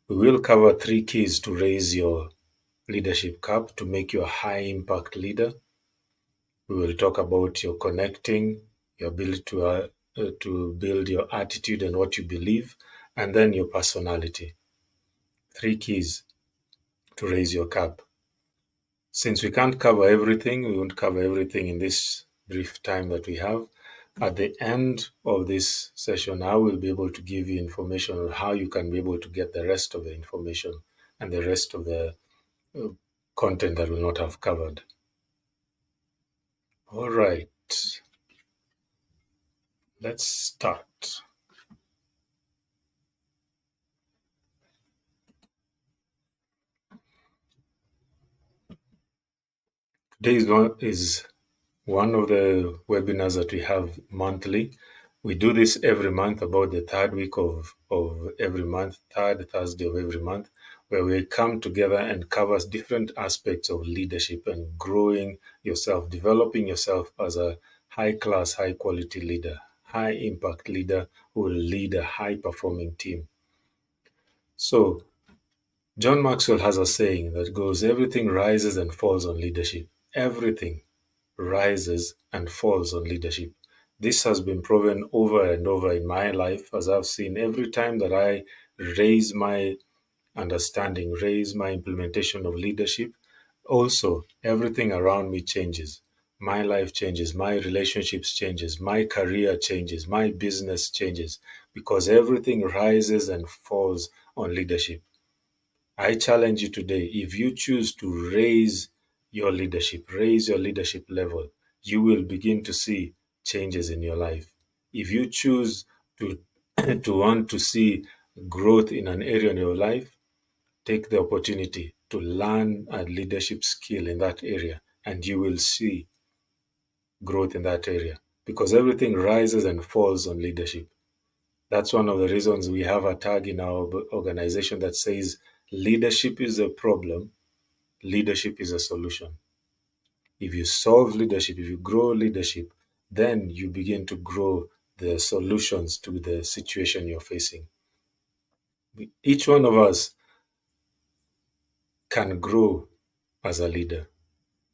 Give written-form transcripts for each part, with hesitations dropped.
We will cover 3 keys to raise your leadership cup to make you a high impact leader. We will talk about your connecting, your ability to build your attitude and what you believe, and then your personality. 3 keys to raise your cup. Since we can't cover everything, we won't cover everything in this brief time that we have. At the end of this session, I will be able to give you information on how you can be able to get the rest of the information and the rest of the uh, content that we'll not have covered. All right, let's start. Today is one of the webinars that we have monthly. We do this every month, about the third week of every month, third Thursday of every month, where we come together and cover different aspects of leadership and growing yourself, developing yourself as a high class, high quality leader, high impact leader who will lead a high performing team. So, John Maxwell has a saying that goes, everything rises and falls on leadership. Everything rises and falls on leadership. This has been proven over and over in my life, as I've seen every time that I raise my understanding, raise my implementation of leadership. Also, everything around me changes. My life changes, my relationships changes, my career changes, my business changes, because everything rises and falls on leadership. I challenge you today, if you choose to raise your leadership level, you will begin to see changes in your life. If you choose to, to want to see growth in an area in your life, take the opportunity to learn a leadership skill in that area, and you will see growth in that area, because everything rises and falls on leadership. That's one of the reasons we have a tag in our organization that says leadership is a problem, leadership is a solution. If you solve leadership, if you grow leadership, then you begin to grow the solutions to the situation you're facing. Each one of us can grow as a leader.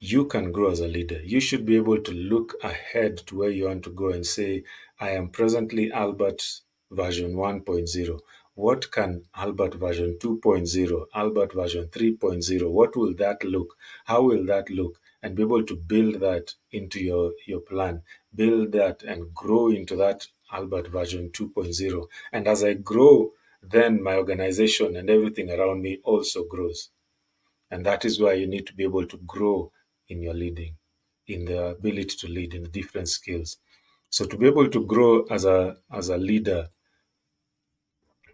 You can grow as a leader. You should be able to look ahead to where you want to go and say, I am presently Albert version 1.0. What can Albert version 2.0, Albert version 3.0, what will that look? How will that look? And be able to build that into your plan. Build that and grow into that Albert version 2.0. And as I grow, then my organization and everything around me also grows. And that is why you need to be able to grow in your leading, in the ability to lead, in the different skills. So to be able to grow as a leader,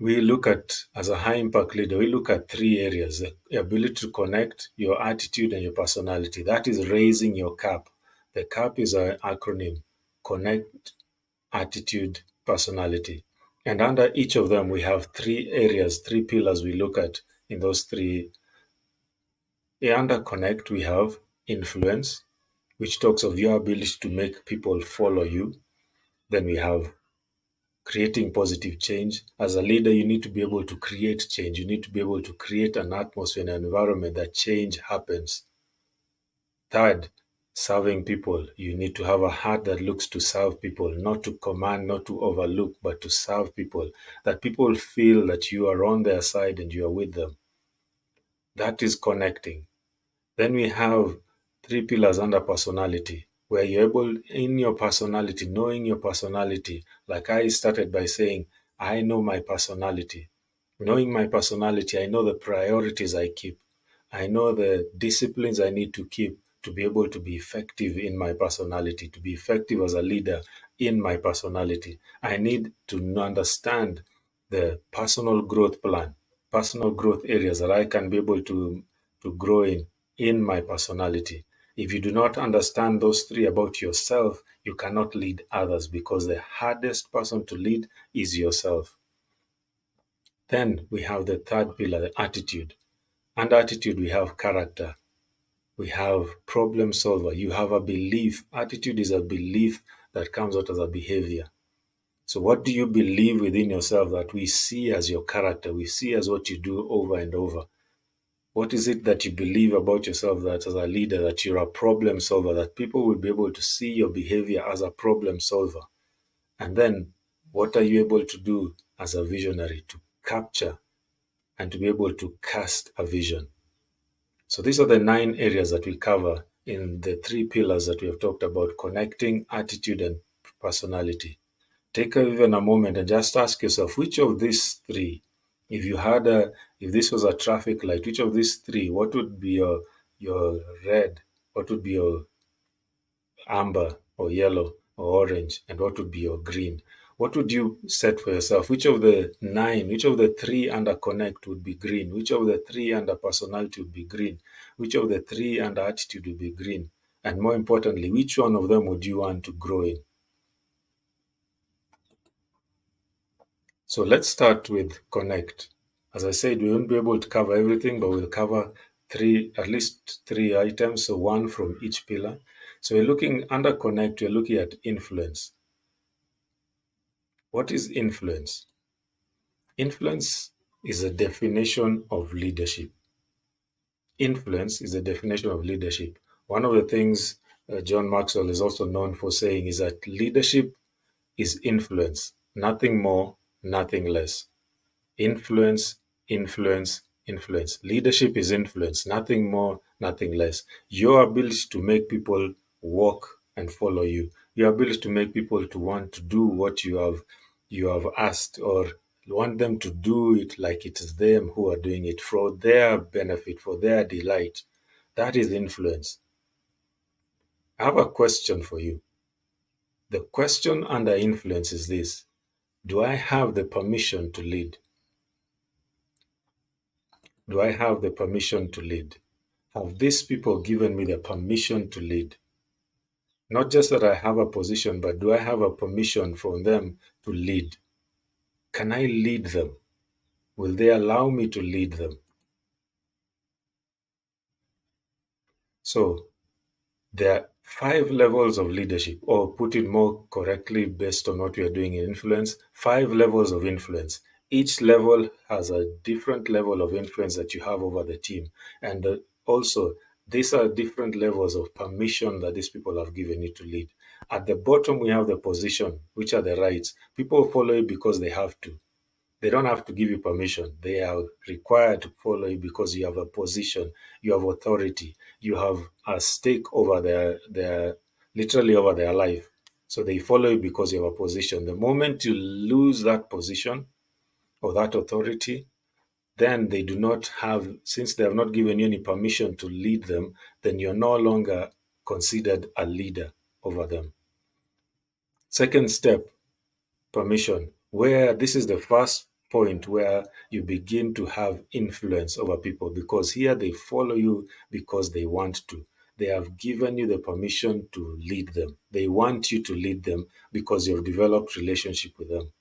we look at, as a high impact leader, we look at 3 areas: the ability to connect, your attitude, and your personality. That is raising your cup. The cup is an acronym: connect, attitude, personality. And under each of them, we have 3 areas, 3 pillars we look at in those three. Under connect, we have influence, which talks of your ability to make people follow you. Then we have creating positive change. As a leader, you need to be able to create change. You need to be able to create an atmosphere and an environment that change happens. Third, serving people. You need to have a heart that looks to serve people, not to command, not to overlook, but to serve people. That people feel that you are on their side and you are with them. That is connecting. Then we have 3 pillars under personality, where you're able, in your personality, knowing your personality, like I started by saying, I know my personality. Knowing my personality, I know the priorities I keep. I know the disciplines I need to keep to be able to be effective in my personality, to be effective as a leader in my personality. I need to understand the personal growth plan, personal growth areas that I can be able to grow in my personality. If you do not understand those 3 about yourself, you cannot lead others, because the hardest person to lead is yourself. Then we have the 3rd pillar, the attitude. Under attitude, we have character. We have problem solver. You have a belief. Attitude is a belief that comes out as a behavior. So, what do you believe within yourself that we see as your character? We see as what you do over and over. What is it that you believe about yourself that as a leader, that you're a problem solver, that people will be able to see your behavior as a problem solver? And then what are you able to do as a visionary to capture and to be able to cast a vision? So these are the 9 areas that we cover in the 3 pillars that we have talked about: connecting, attitude, and personality. Take even a moment and just ask yourself, which of these 3, if this was a traffic light, which of these 3, what would be your red, what would be your amber or yellow or orange, and what would be your green? What would you set for yourself? Which of the 9, which of the 3 under connect would be green? Which of the 3 under personality would be green? Which of the 3 under attitude would be green? And more importantly, which one of them would you want to grow in? So let's start with connect. As I said, we won't be able to cover everything, but we'll cover at least three items, so one from each pillar. So we're looking under connect, we're looking at influence. What is influence? Influence is a definition of leadership. Influence is a definition of leadership. One of the things John Maxwell is also known for saying is that leadership is influence, nothing more, nothing less. Influence, influence, influence. Leadership is influence, nothing more, nothing less. Your ability to make people walk and follow you. Your ability to make people to want to do what you have asked, or want them to do it like it is them who are doing it for their benefit, for their delight. That is influence. I have a question for you. The question under influence is this: do I have the permission to lead? Do I have the permission to lead? Have these people given me the permission to lead? Not just that I have a position, but do I have a permission from them to lead? Can I lead them? Will they allow me to lead them? So there are 5 levels of leadership, or put it more correctly based on what we are doing in influence, 5 levels of influence. Each level has a different level of influence that you have over the team. And also, these are different levels of permission that these people have given you to lead. At the bottom, we have the position, which are the rights. People follow you because they have to. They don't have to give you permission. They are required to follow you because you have a position, you have authority, you have a stake over their literally over their life. So they follow you because you have a position. The moment you lose that position or that authority, then they do not have, since they have not given you any permission to lead them, then you're no longer considered a leader over them. Second step, permission, where this is the first point where you begin to have influence over people, because here they follow you because they want to. They have given you the permission to lead them. They want you to lead them because you've developed relationship with them.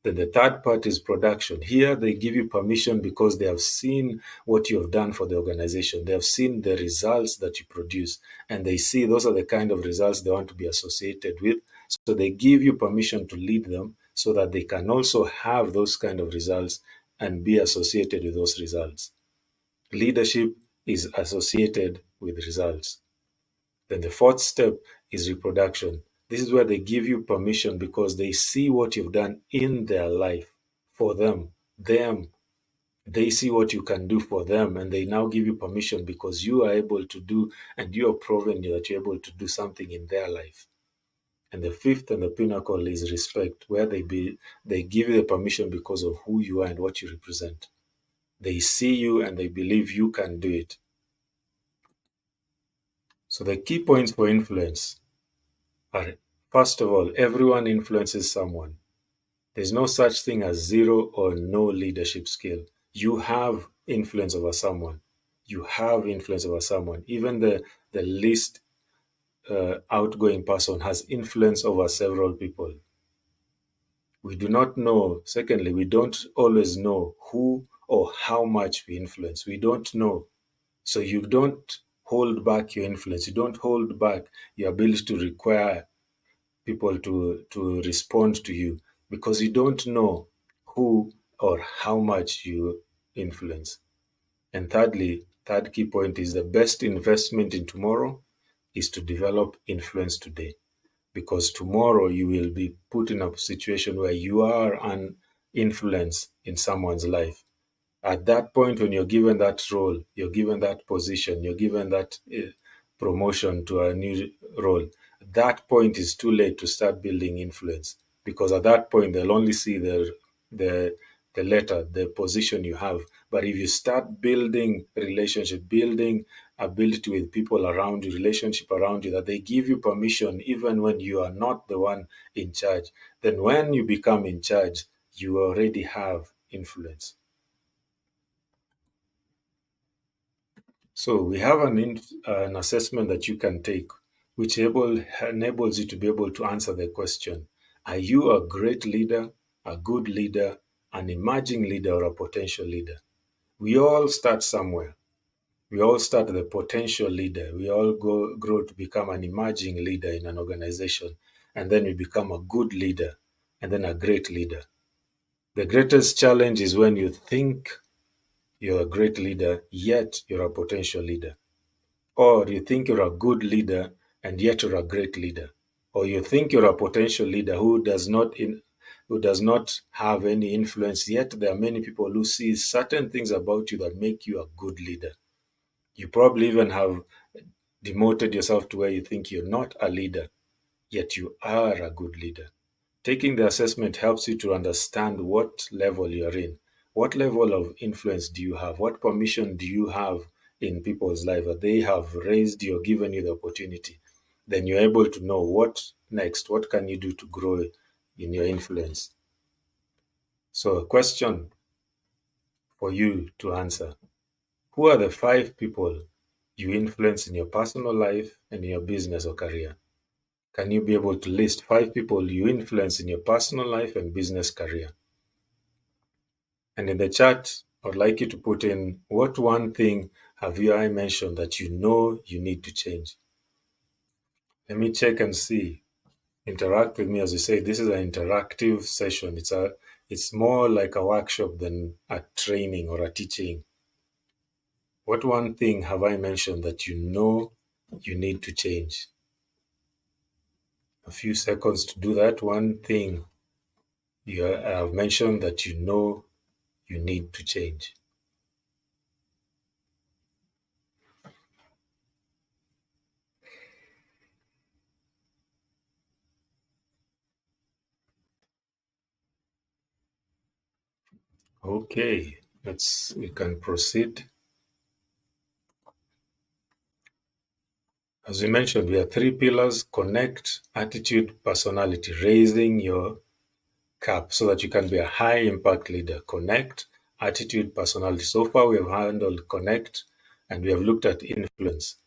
Then the third part is production. Here they give you permission because they have seen what you have done for the organization. They have seen the results that you produce, and they see those are the kind of results they want to be associated with. So they give you permission to lead them so that they can also have those kind of results and be associated with those results. Leadership is associated with results. Then the fourth step is reproduction. This is where they give you permission because they see what you've done in their life for them. They see what you can do for them, and they now give you permission because you are able to do, and you have proven that you're able to do something in their life. And the fifth and the pinnacle is respect, where they give you the permission because of who you are and what you represent. They see you and they believe you can do it. So the key points for influence are, first of all, everyone influences someone. There's no such thing as zero or no leadership skill. You have influence over someone. You have influence over someone. Even the least outgoing person has influence over several people. We do not know. Secondly, we don't always know who or how much we influence. We don't know. So you don't hold back your influence. You don't hold back your ability to require people to respond to you because you don't know who or how much you influence. And thirdly, third key point is the best investment in tomorrow is to develop influence today. Because tomorrow you will be put in a situation where you are an influence in someone's life. At that point, when you're given that role, you're given that position, you're given that promotion to a new role, that point is too late to start building influence because at that point they'll only see the the letter, the position you have. But if you start building relationship, building ability with people around you, relationship around you, that they give you permission even when you are not the one in charge, then when you become in charge, you already have influence. So we have an assessment that you can take, which enables you to be able to answer the question: Are you a great leader, a good leader, an emerging leader, or a potential leader? We all start somewhere. We all start the potential leader. We all grow to become an emerging leader in an organization, and then we become a good leader, and then a great leader. The greatest challenge is when you think you're a great leader, yet you're a potential leader. Or you think you're a good leader and yet you're a great leader. Or you think you're a potential leader who does not have any influence, yet there are many people who see certain things about you that make you a good leader. You probably even have demoted yourself to where you think you're not a leader, yet you are a good leader. Taking the assessment helps you to understand what level you're in. What level of influence do you have? What permission do you have in people's life that they have raised you or given you the opportunity? Then you're able to know what next, what can you do to grow in your influence. So, a question for you to answer: Who are the 5 people you influence in your personal life and in your business or career? Can you be able to list 5 people you influence in your personal life and business career? And in the chat, I'd like you to put in what one thing have you I mentioned that you know you need to change. Let me check and see. Interact with me. As you say, this is an interactive session. It's more like a workshop than a training or a teaching. What one thing have I mentioned that you know you need to change? A few seconds to do that. One thing you have mentioned that you know you need to change. Okay, we can proceed. As we mentioned, we have 3 pillars: connect, attitude, personality, raising your cap so that you can be a high impact leader. Connect, attitude, personality. So far, we have handled connect and we have looked at influence.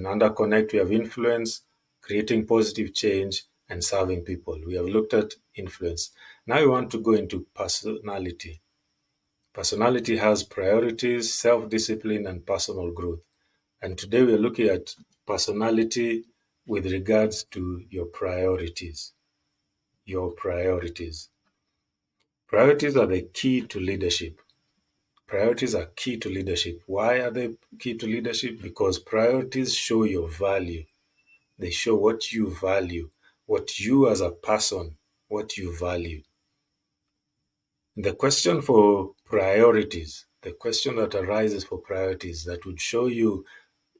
Under connect, we have influence, creating positive change, and serving people. We have looked at influence. Now we want to go into personality. Personality has priorities, self discipline, and personal growth. And today we're looking at personality with regards to your priorities. Your priorities. Priorities are the key to leadership. Priorities are key to leadership. Why are they key to leadership? Because priorities show your value. They show what you value, what you as a person, what you value. The question for priorities, the question that arises for priorities that would show you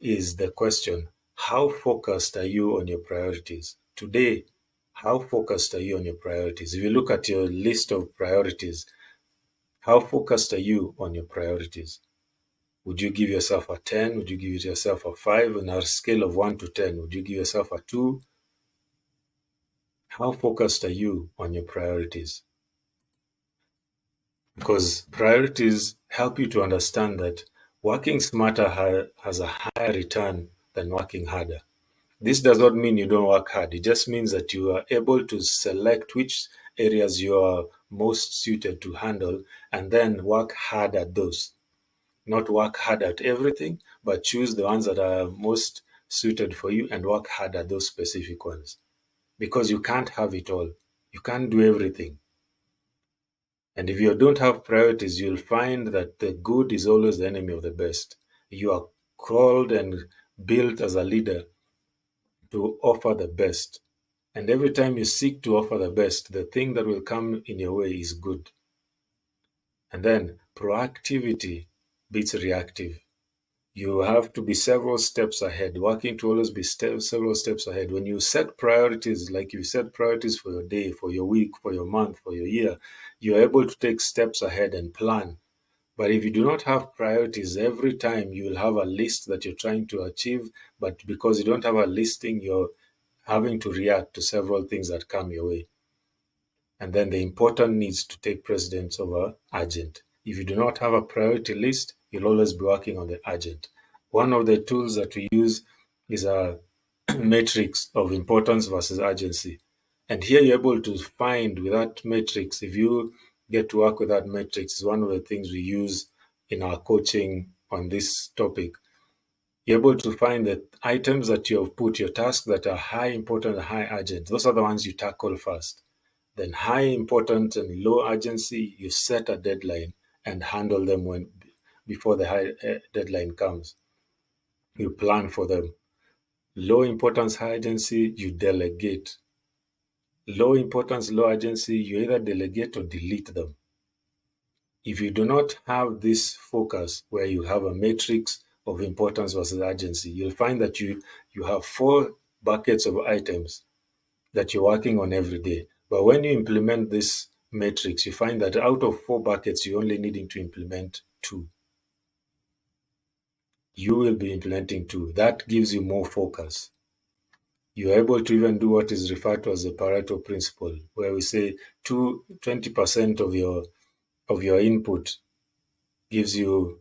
is the question: how focused are you on your priorities? Today, how focused are you on your priorities? If you look at your list of priorities, how focused are you on your priorities? Would you give yourself a 10? Would you give yourself a 5? On a scale of 1 to 10, would you give yourself a 2? How focused are you on your priorities? Because priorities help you to understand that working smarter has a higher return than working harder. This does not mean you don't work hard. It just means that you are able to select which areas you are most suited to handle and then work hard at those. Not work hard at everything, but choose the ones that are most suited for you and work hard at those specific ones. because you can't have it all. You can't do everything. And if you don't have priorities, you'll find that the good is always the enemy of the best. You are called and built as a leader to offer the best. And every time you seek to offer the best, the thing that will come in your way is good. And then proactivity beats reactive. You have to be several steps ahead, working to always be several steps ahead. When you set priorities, like you set priorities for your day, for your week, for your month, for your year, you're able to take steps ahead and plan. But if you do not have priorities, every time you will have a list that you're trying to achieve, but because you don't have a listing, you're having to react to several things that come your way. And then the important needs to take precedence over urgent. If you do not have a priority list, you'll always be working on the urgent. One of the tools that we use is a matrix of importance versus urgency. And here you're able to find with that matrix, if you get to work with that matrix, is one of the things we use in our coaching on this topic. You're able to find the items that you have put, your tasks that are high important, high urgent. Those are the ones you tackle first. Then high importance and low urgency, you set a deadline and handle them before the high deadline comes. You plan for them. Low importance, high urgency, you delegate. Low importance, low urgency, you either delegate or delete them. If you do not have this focus where you have a matrix of importance versus urgency, you'll find that you have 4 buckets of items that you're working on every day. But when you implement this matrix, you find that out of 4 buckets, you're only needing to implement 2. You will be implementing 2. That gives you more focus. You're able to even do what is referred to as the Pareto principle, where we say 20% of your input gives you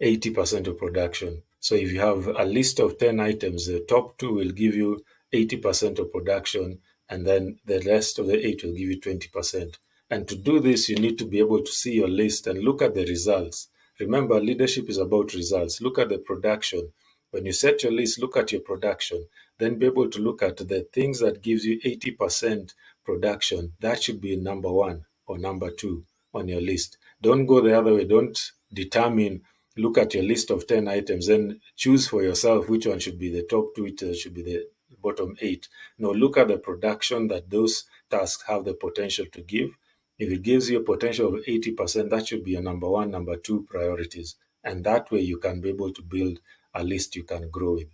80% of production. So if you have a list of 10 items, the top 2 will give you 80% of production, and then the rest of the 8 will give you 20%. And to do this, you need to be able to see your list and look at the results. Remember, leadership is about results. Look at the production. When you set your list, look at your production. Then be able to look at the things that gives you 80% production. That should be number 1 or number 2 on your list. Don't go the other way. Don't determine, look at your list of 10 items and choose for yourself which one should be the top 2, which should be the bottom 8. No, look at the production that those tasks have the potential to give. If it gives you a potential of 80%, that should be your number 1, number 2 priorities. And that way you can be able to build a list you can grow with.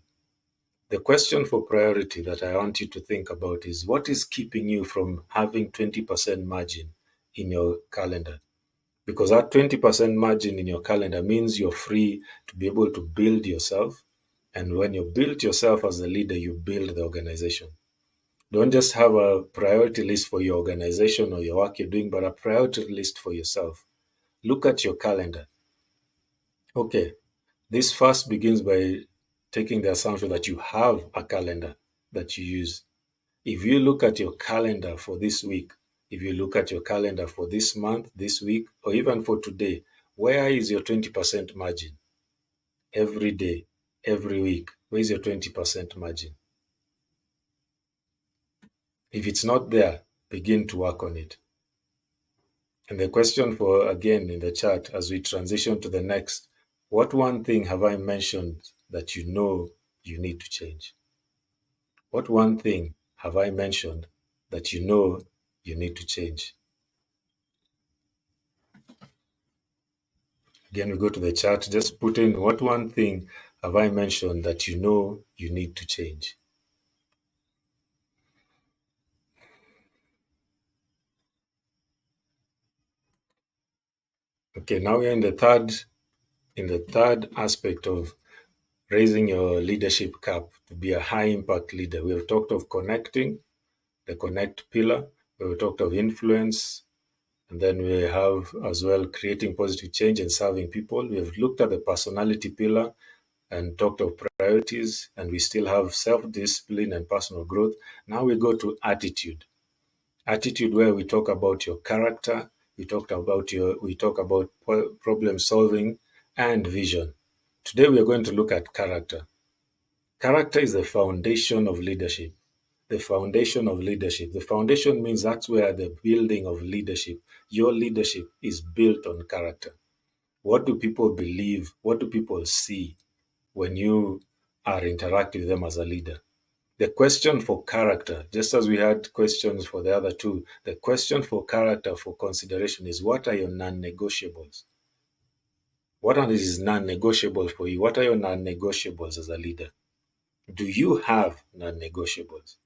The question for priority that I want you to think about is, what is keeping you from having 20% margin in your calendar? Because that 20% margin in your calendar means you're free to be able to build yourself. And when you build yourself as a leader, you build the organization. Don't just have a priority list for your organization or your work you're doing, but a priority list for yourself. Look at your calendar. Okay, this first begins by taking the assumption that you have a calendar that you use. If you look at your calendar for this week, if you look at your calendar for this month, this week, or even for today, where is your 20% margin? Every day, every week, where is your 20% margin? If it's not there, begin to work on it. And the question for, again, in the chat, as we transition to the next, what one thing have I mentioned that you know you need to change? What one thing have I mentioned that you know you need to change? Again, we go to the chat, just put in, what one thing have I mentioned that you know you need to change? Okay, now we're in the third aspect of raising your leadership cap to be a high impact leader. We have talked of connecting, the connect pillar. We have talked of influence, and then we have as well creating positive change and serving people. We have looked at the personality pillar and talked of priorities, and we still have self-discipline and personal growth. Now we go to attitude. Attitude, where we talk about your character, we talk about problem solving and vision. Today we are going to look at character. Character is the foundation of leadership. the foundation of leadership. The foundation means that's where the building of leadership, your leadership is built on character. What do people believe? What do people see when you are interacting with them as a leader? The question for character, just as we had questions for the other two, the question for character for consideration is, what are your non-negotiables? What are these non-negotiables for you? What are your non-negotiables as a leader? Do you have non-negotiables?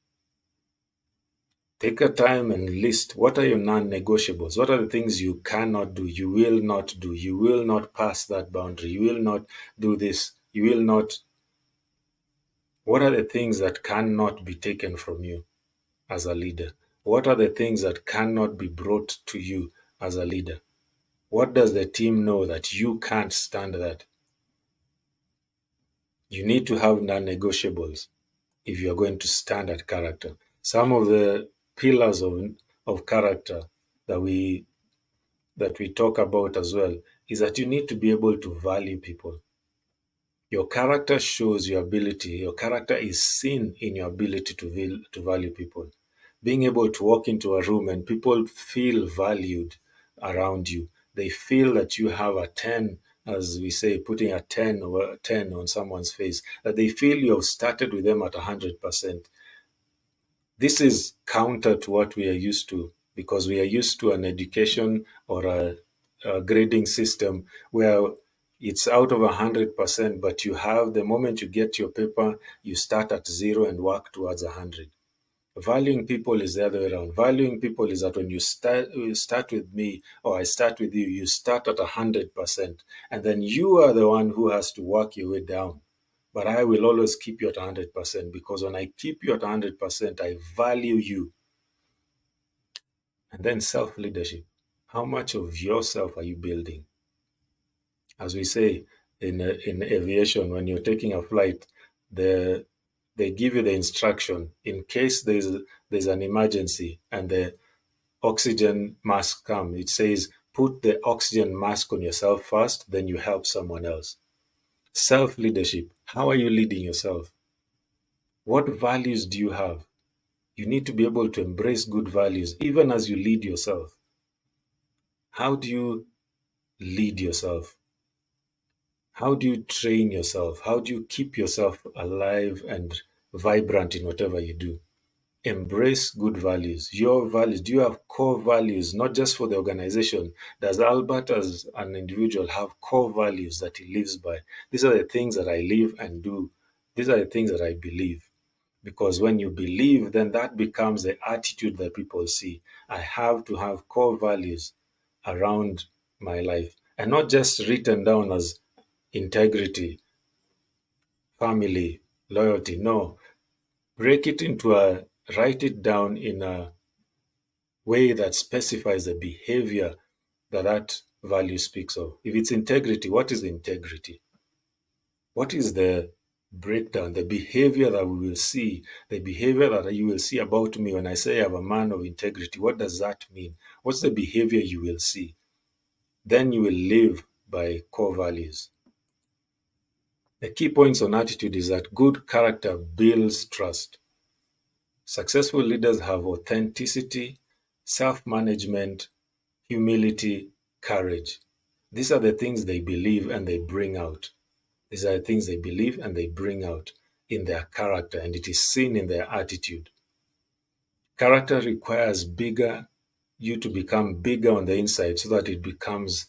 Take a time and list, what are your non-negotiables? What are the things you cannot do, you will not do, you will not pass that boundary, you will not do this, you will not. What are the things that cannot be taken from you as a leader? What are the things that cannot be brought to you as a leader? What does the team know that you can't stand that? You need to have non-negotiables if you're going to stand at character. Some of the pillars of character that we talk about as well is that you need to be able to value people. Your character shows your ability. Your character is seen in your ability to value people. Being able to walk into a room and people feel valued around you. They feel that you have a 10, as we say, putting a 10 or a 10 on someone's face, that they feel you have started with them at 100%. This is counter to what we are used to, because we are used to an education or a grading system where it's out of 100%, but you have, the moment you get your paper, you start at 0 and work towards 100. Valuing people is the other way around. Valuing people is that when you start with me, or I start with you, you start at 100%, and then you are the one who has to work your way down. But I will always keep you at 100%, because when I keep you at 100%, I value you. And then self-leadership. How much of yourself are you building? As we say in aviation, when you're taking a flight, they give you the instruction, in case there's an emergency and the oxygen mask comes, it says, put the oxygen mask on yourself first, then you help someone else. Self-leadership. How are you leading yourself? What values do you have? You need to be able to embrace good values even as you lead yourself. How do you lead yourself? How do you train yourself? How do you keep yourself alive and vibrant in whatever you do? Embrace good values. Your values. Do you have core values, not just for the organization? Does Albert, as an individual, have core values that he lives by? These are the things that I live and do. These are the things that I believe. Because when you believe, then that becomes the attitude that people see. I have to have core values around my life, and not just written down as integrity, family, loyalty. No, break it into write it down in a way that specifies the behavior that value speaks of. If it's integrity, what is integrity? What is the breakdown, the behavior that we will see, the behavior that you will see about me when I say I'm a man of integrity? What does that mean? What's the behavior you will see? Then you will live by core values. The key points on attitude is that good character builds trust. Successful leaders have authenticity, self-management, humility, courage. These are the things they believe and they bring out. These are the things they believe and they bring out in their character, and it is seen in their attitude. Character requires you to become bigger on the inside so that it becomes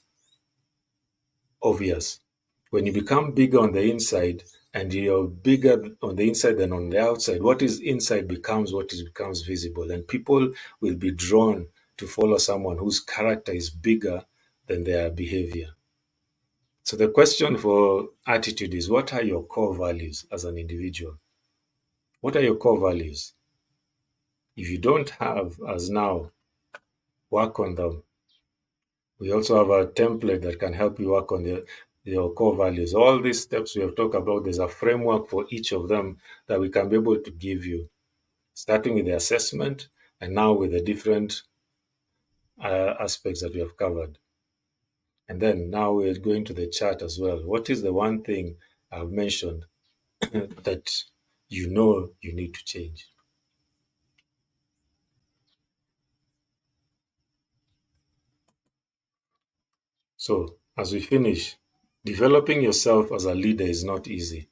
obvious. When you become bigger on the inside and you're bigger on the inside than on the outside, what is inside becomes becomes visible, and people will be drawn to follow someone whose character is bigger than their behavior. So the question for attitude is, what are your core values as an individual? What are your core values? If you don't have, as now, work on them. We also have a template that can help you work on your core values. All these steps we have talked about, there's a framework for each of them that we can be able to give you, starting with the assessment and now with the different aspects that we have covered. And then now we're going to the chart as well. What is the one thing I've mentioned that you know you need to change? So, as we finish, developing yourself as a leader is not easy.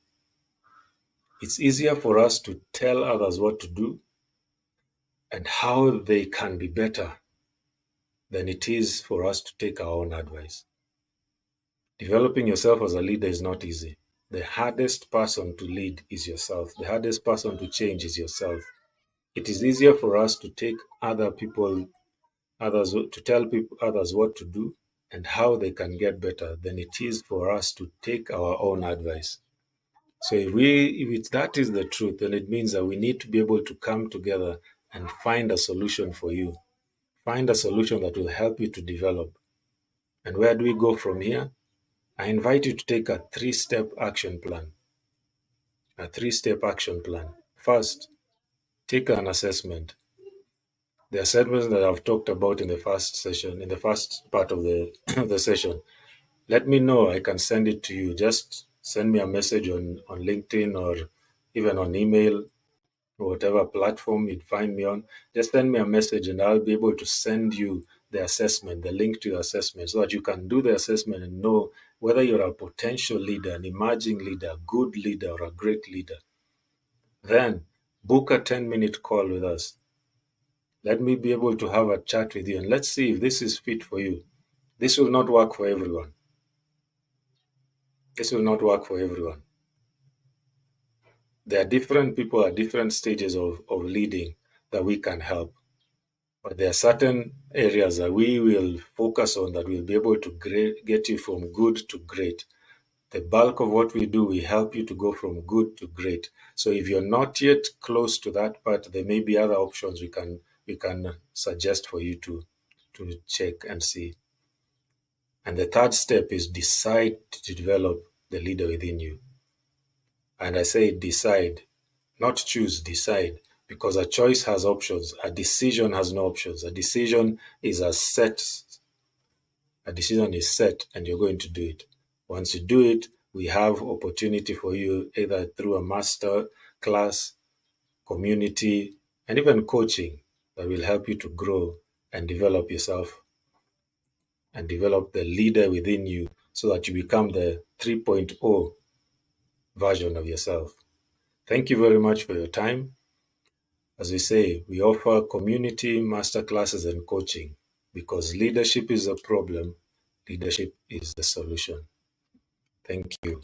It's easier for us to tell others what to do and how they can be better than it is for us to take our own advice. Developing yourself as a leader is not easy. The hardest person to lead is yourself. The hardest person to change is yourself. It is easier for us to take others to tell people others what to do and how they can get better than it is for us to take our own advice. So if that is the truth, then it means that we need to be able to come together and find a solution for you. Find a solution that will help you to develop. And where do we go from here? I invite you to take a three-step action plan. A three-step action plan. First, take an assessment. The assessment that I've talked about in the first session, in the first part of the session. Let me know. I can send it to you. Just send me a message on LinkedIn or even on email or whatever platform you'd find me on. Just send me a message and I'll be able to send you the assessment, the link to your assessment, so that you can do the assessment and know whether you're a potential leader, an emerging leader, a good leader, or a great leader. Then book a 10-minute call with us. Let me be able to have a chat with you and let's see if this is fit for you. This will not work for everyone. This will not work for everyone. There are different people at different stages of leading that we can help. But there are certain areas that we will focus on that will be able to get you from good to great. The bulk of what we do, we help you to go from good to great. So if you're not yet close to that part, there may be other options we can suggest for you to check and see. And the third step is decide to develop the leader within you. And I say decide, not choose, decide. Because a choice has options, a decision has no options. A decision is set and you're going to do it. Once you do it, we have opportunity for you either through a master class, community, and even coaching that will help you to grow and develop yourself and develop the leader within you so that you become the 3.0 version of yourself. Thank you very much for your time. As we say, we offer community masterclasses and coaching because leadership is a problem, leadership is the solution. Thank you.